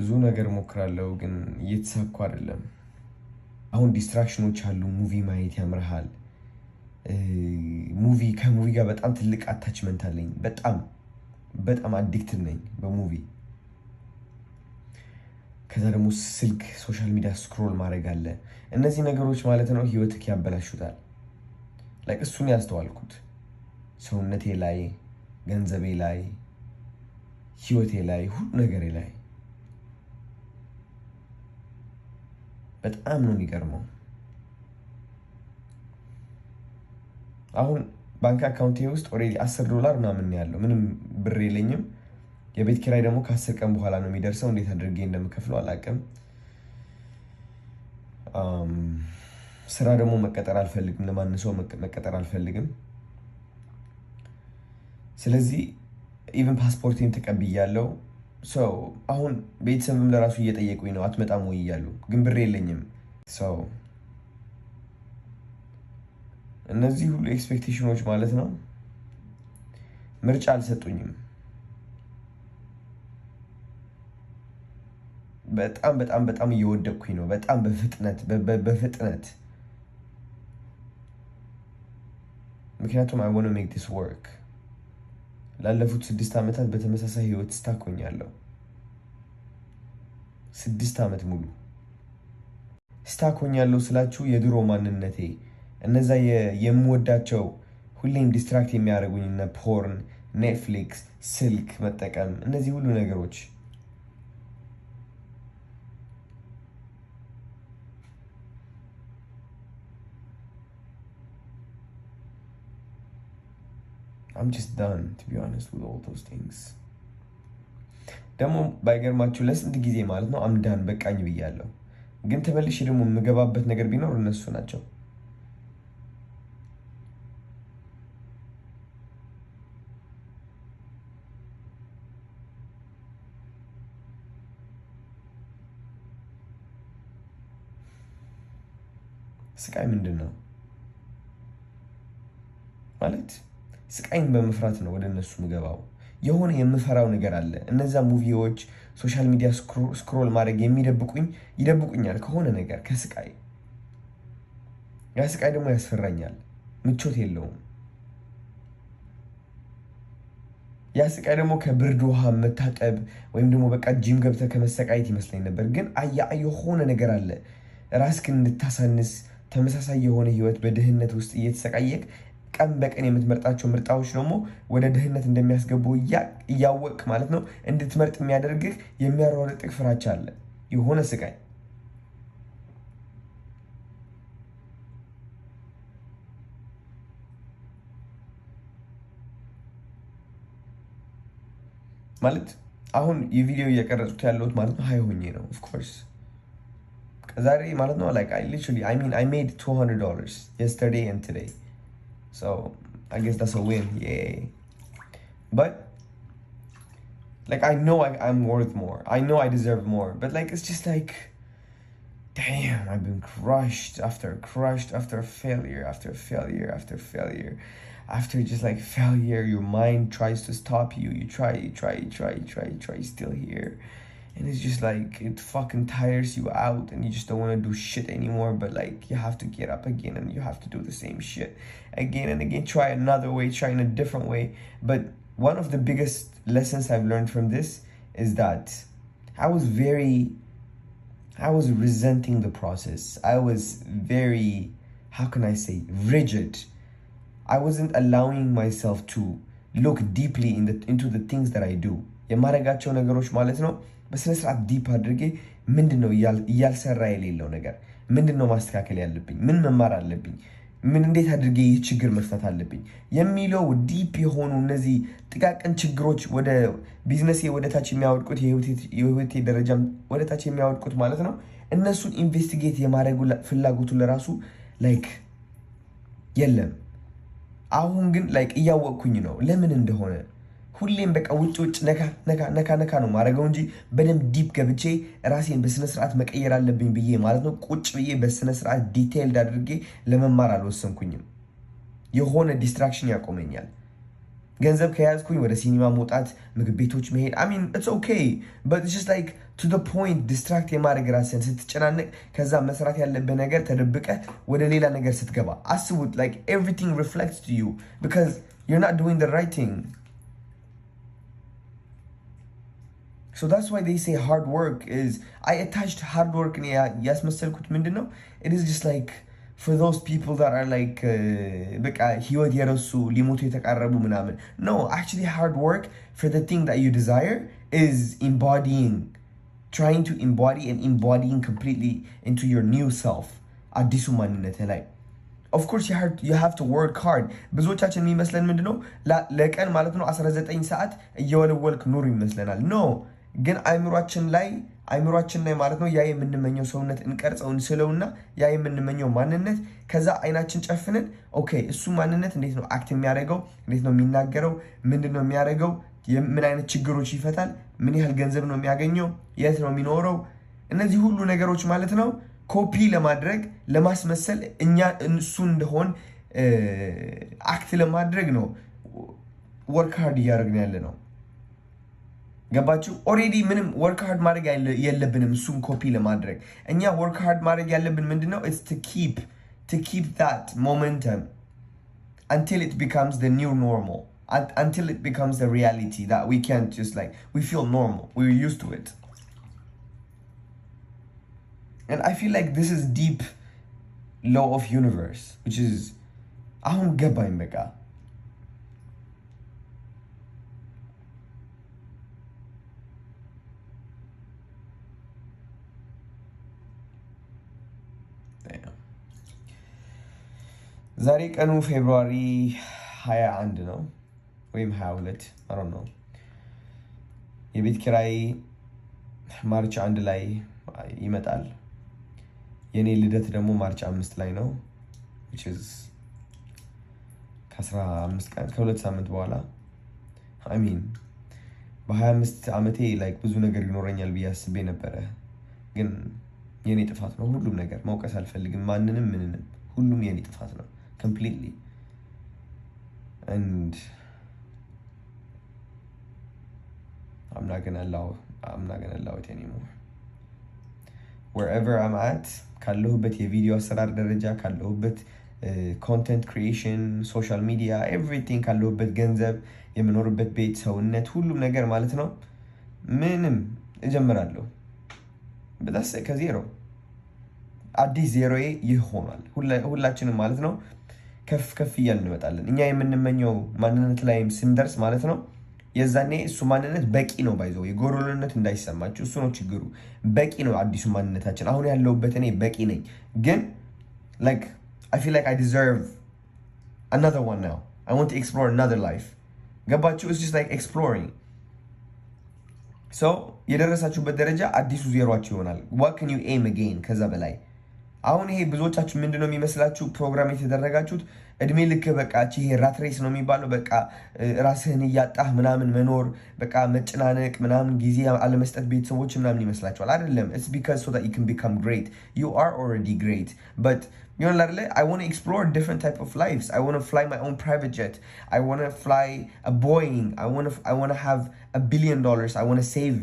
ብዙ ነገር ሞክራለሁ ግን እየተሳኩ አይደለም። አሁን ዲስትራክሽኖች አሉ። ሙቪ ማየት ያምርሃል። ከሙቪ ጋር በጣም ትልቅ አታችመንት አለኝ። በጣም አዲክትድ ነኝ በሙቪ። ከዛ ደግሞ ስልክ፣ ሶሻል ሚዲያ ስክሮል ማድረግ አለ። እነዚህ ነገሮች ማለት ነው ህይወትክ ያበላሹታል። እሱን ያስተዋልኩት ሰውነቴ ላይ፣ ገንዘቤ ላይ፣ ህይወቴ ላይ፣ ሁሉ ነገሬ ላይ በጣም ነው የሚገርመው። አሁን ባንክ አካውንቴ ውስጥ ኦልሬዲ $10 ምናምን ያለው ምንም ብር የለኝም። የቤት ኪራይ ደግሞ ከ10 ቀን በኋላ ነው የሚደርሰው። እንዴት አድርጌ እንደምከፍለው አላውቅም። ስራ ደግሞ መቀጠር አልፈልግም፣ ለማንም ሰው መቀጠር አልፈልግም። ስለዚህ ኢቨን ፓስፖርቴን ተቀብያለሁ። ሰው አሁን ቤተሰብም ለራሱ እየጠየቁኝ ነው አትመጣም ወይ እያሉ፣ ግን ብር የለኝም። ሰው እነዚህ ሁሉ ኤክስፔክቴሽኖች ማለት ነው ምርጫ አልሰጡኝም። በጣም እየወደቅኩኝ ነው። በጣም በፍጥነት ምክንያቱም I want to make this work። ላለፉት 6 ዓመታት በተመሳሳይ ህይወት ስታኮኛለሁ። 6 ዓመት ሙሉ ስታኮኛለሁ ስላችሁ የድሮ ማንነቴ፣ እነዛ የምወዳቸው ሁሌም ዲስትራክት የሚያደርጉኝ እነ ፖርን፣ ኔትፍሊክስ፣ ስልክ መጠቀም፣ እነዚህ ሁሉ ነገሮች I'm just done, to be honest, with all those things. ደግሞ ባይገርማችሁ ለስንት ጊዜ ማለት ነው አምዳን በቃኝ ብያለሁ። ግን ተመልሼ ደግሞ የምገባበት ነገር ቢኖር እነሱ ናቸው። ስቃይ ምንድን ነው ማለት? ስቃይን በመፍራት ነው ወደ እነሱ ምገባው። የሆነ የምፈራው ነገር አለ። እነዛ ሙቪዎች፣ ሶሻል ሚዲያ ስክሮል ማድረግ ይደብቁኛል ከሆነ ነገር፣ ከስቃይ። ያ ስቃይ ደግሞ ያስፈራኛል፣ ምቾት የለውም። ያ ስቃይ ደግሞ ከብርድ ውሃ መታጠብ ወይም ደግሞ በቃ ጂም ገብተህ ከመሰቃየት ይመስለኝ ነበር። ግን የሆነ ነገር አለ ራስክን እንድታሳንስ፣ ተመሳሳይ የሆነ ህይወት በድህነት ውስጥ እየተሰቃየቅ ቀን በቀን የምትመርጣቸው ምርጫዎች ደግሞ ወደ ድህነት እንደሚያስገቡ እያወቅ ማለት ነው እንድትመርጥ የሚያደርግህ የሚያሯርጥህ ፍራቻ አለ፣ የሆነ ስቃይ። ማለት አሁን የቪዲዮ እየቀረጹት ያለሁት ማለት ነው ሀይ ሆኜ ነው። ኦፍ ኮርስ ዛሬ ማለት ነው I made $200 yesterday and today. So I guess that's a win. Yay. But I know I'm worth more. I know I deserve more. But it's just damn, I've been crushed after failure after failure after failure. After just failure, your mind tries to stop you. You try, still here. And it's just it fucking tires you out and you just don't want to do shit anymore. But you have to get up again and you have to do the same shit again and again. Try another way, try in a different way. But one of the biggest lessons I've learned from this is that I was resenting the process. I was very, how can I say, rigid. I wasn't allowing myself to look deeply into the things that I do. የማረጋቸው ነገሮች ማለት ነው በስነ ስርዓት ዲፕ አድርጌ ምንድነው እያልሰራ የሌለው ነገር፣ ምንድነው ማስተካከል ያለብኝ፣ ምን መማር አለብኝ፣ እንዴት አድርጌ ይህ ችግር መፍታት አለብኝ የሚለው ዲፕ የሆኑ እነዚህ ጥቃቅን ችግሮች ወደ ቢዝነሴ ወደ ታች የሚያወድቁት፣ የህይወቴ ደረጃ ወደ ታች የሚያወድቁት ማለት ነው። እነሱን ኢንቨስቲጌት የማድረጉ ፍላጎቱ ለራሱ የለም። አሁን ግን እያወቅኩኝ ነው ለምን እንደሆነ። ሁሌም በቃ ውጭ ነካ ነው ማድረገው እንጂ በደንብ ዲፕ ገብቼ ራሴን በስነ ስርዓት መቀየር አለብኝ ብዬ ማለት ነው ቁጭ ብዬ በስነ ስርዓት ዲቴይልድ አድርጌ ለመማር አልወሰንኩኝም። የሆነ ዲስትራክሽን ያቆመኛል። ገንዘብ ከያዝኩኝ ወደ ሲኒማ መውጣት ምግብ ቤቶች መሄድ I mean it's okay but it's just like to the point distract የማድረግ ራስን ስትጨናነቅ ከዛ መስራት ያለበት ነገር ተደብቀ ወደ ሌላ ነገር ስትገባ አስቡት like everything reflects to you because you're not doing the right thing. So that's why they say hard work is I attached hard work in ያስመሰልኩት ምንድነው it is just like for those people that are like በቃ ህይወት የረሱ ሊሞቱ የተቃረቡ ምናምን no actually hard work for the thing that you desire is trying to embody and embodying completely into your new self አዲሱ ማንነት ላይ of course you have to work hard ብዙዎቻችን የሚመስለን ምንድነው ለቀን ማለት ነው 19 ሰዓት እየወለወልክ ኑር ይመስለናል no ግን አይምሮአችን ላይ ማለት ነው ያ የምንመኘው ሰውነት እንቀርጸው እንስለውና ያ የምንመኘው ማንነት ከዛ አይናችን ጨፍነን ኦኬ እሱ ማንነት እንዴት ነው አክት የሚያደርገው እንዴት ነው የሚናገረው ምንድነው የሚያደርገው ምን አይነት ችግሮች ይፈታል ምን ያህል ገንዘብ ነው የሚያገኘው የት ነው የሚኖረው እነዚህ ሁሉ ነገሮች ማለት ነው ኮፒ ለማድረግ ለማስመሰል እኛ እሱ እንደሆን አክት ለማድረግ ነው ወርክ ሃርድ ያደርግን ያለ ነው ገባችሁ ኦሬዲ ምንም ወርክ ሃርድ ማድረግ የለብንም እሱን ኮፒ ለማድረግ እኛ ወርክ ሃርድ ማድረግ ያለብን ምንድነው it's to keep that momentum until it becomes the new normal until it becomes the reality that we can't just like we feel normal we're used to it and I feel like this is deep law of universe which is አሁን ገባኝ በቃ ዛሬ ቀኑ ፌብሩዋሪ 21 ነው ወይም 22 I don't know የቤት ኪራይ ማርች 1 ላይ ይመጣል የኔ ልደት ደግሞ ማርች 5 ላይ ነው which is ከ15 ቀን ከ2 ሳምንት በኋላ I mean በ25 ዓመቴ like ብዙ ነገር ይኖረኛል ብዬ አስቤ ነበር ግን የኔ ጥፋት ነው ሁሉም ነገር ማውቀስ አልፈልግም ማንንም ምንንም ሁሉም የኔ ጥፋት ነው completely and I'm not gonna allow it anymore wherever I'm at ካለሁበት የቪዲዮ አሰራር ደረጃ ካለሁበት content creation social media everything ካለሁበት ገንዘብ የምኖርበት ቤት ሰውነት ሁሉም ነገር ማለት ነው ምንም እጀምራለሁ በዳስ ከዜሮ አዲስ ዜሮዬ ይሆናል ሁላችንም ማለት ነው ከፍ እያልን እንመጣለን እኛ የምንመኘው ማንነት ላይ ስንደርስ ማለት ነው የዛኔ እሱ ማንነት በቂ ነው ባይዘው የጎሮልነት እንዳይሰማችሁ እሱ ነው ችግሩ በቂ ነው አዲሱ ማንነታችን አሁን ያለውበት እኔ በቂ ነኝ ግን like I feel like I deserve another one now I want to explore another life ገባችሁ it's just like exploring so የደረሳችሁበት ደረጃ አዲሱ ዜሮአችሁ ይሆናል what can you aim again ከዛ በላይ አሁን ይሄ ብዙዎቻችሁ ምንድነው የሚመስላችሁ ፕሮግራም የተደረጋችሁት እድሜ ልክ በቃ ይሄ ራት ሬስ ነው የሚባለው በቃ ራስህን ያጣህ ምናምን መኖር በቃ መጨናነቅ ምናምን ጊዜ አለመስጠት ቤተሰቦች ምናምን ይመስላችኋል አይደለም it's because so that you can become great you are already great but you know I want to explore different type of lives I want to fly my own private jet I want to fly a Boeing I want to have $1 billion I want to save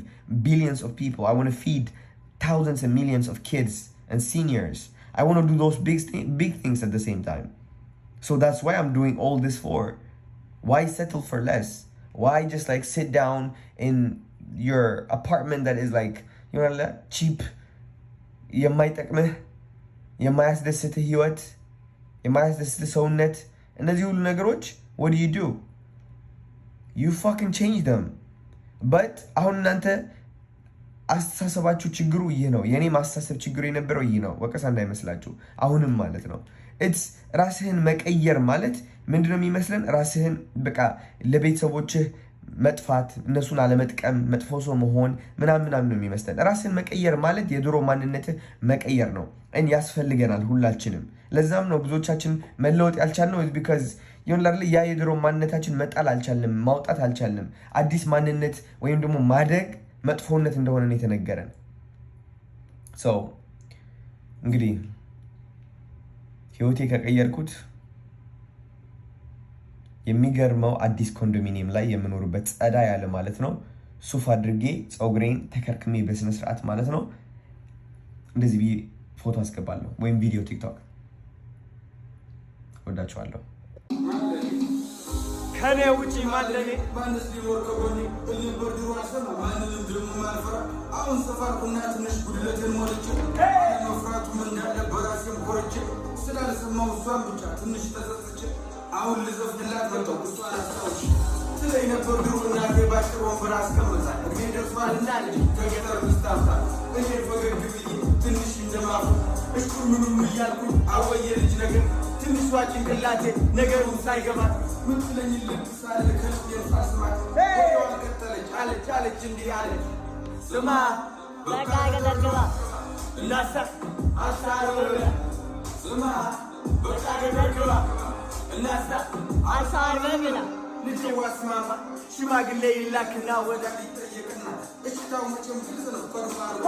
billions of people I want to feed thousands and millions of kids and seniors I want to do those big things at the same time so that's why I'm doing all this for why settle for less why just like sit down in your apartment that is like you know cheap የማይጠቅምህ የማያስደስት ህይወት የማያስደስት ሰውነት እነዚህ ሁሉ ነገሮች what do you fucking change them but አሁን እናንተ አስተሳሰባችሁ ችግሩ ይሄ ነው የኔ ማስተሳሰብ ችግሩ የነበረው ይሄ ነው ወቀሳ እንዳይመስላችሁ አሁንም ማለት ነው it's ራስህን መቀየር ማለት ምንድነው የሚመስለን ራስህን በቃ ለቤተሰቦችህ መጥፋት እነሱን አለመጥቀም መጥፎ ሰው መሆን ምናምን ነው የሚመስለን ራስህን መቀየር ማለት የድሮ ማንነትህ መቀየር ነው and ያስፈልገናል ሁላችንም ለዛም ነው ብዙዎቻችን መለወጥ ያልቻልነው is because ይሁንላል ያ የድሮ ማንነታችን መጣል አልቻልንም ማውጣት አልቻልንም አዲስ ማንነት ወይም ደግሞ ማደግ መጥፎነት እንደሆነ ነው የተነገረን so እንግዲህ ህይወቴ ከቀየርኩት የሚገርመው አዲስ ኮንዶሚኒየም ላይ የምኖርበት ጸዳ ያለ ማለት ነው ሱፍ አድርጌ ጸጉሬን ተከርክሜ በስነ ስርዓት ማለት ነው እንደዚህ ብዬ ፎቶ አስገባለሁ ወይም ቪዲዮ ቲክቶክ ወዳችኋለሁ ከኔ ውጪ ማለኔ ማንስ ሊኖር ከጎኔ እልበር ድሮ አሰማ ማንንም ድርሙ ማልፈራ አሁን ሰፋርኩና ትንሽ ጉድለትን ሞልቼ መፍራቱ ምን እንዳለ በራሴም ኮርቼ ስላልሰማው እሷን ብቻ ትንሽ ተጸጽቼ አሁን ልዘፍንላት መጣሁ እሷን አስታውሽ ስለይ ነበር ድሮ እናቴ ባጭር ወንበር አስቀምጣ እድሜ ደርሷል እንዳለች ከገጠር ምስታፍታ እኔ ፈገግ ብዬ ትንሽ እንደማፉ እሽኩር ምኑም እያልኩኝ አወየ ልጅ ነገር ትንሿ ጭንቅላቴ ነገሩን ሳይገባት ምትለኝ ልብሳለ ከልብ የፋስማት ወዲያው ቀጠለች አለች እንዲህ አለች ስማ በቃ ገደልገባ እናሳ አሳረበ ስማ በቃ ገደልገባ እናሳ አሳረበ ልጅ ዋስማማ ሽማግሌ ይላክና ወዳ ይጠየቅና እሽታው መቼም ግልጽ ነው ቆርባሩ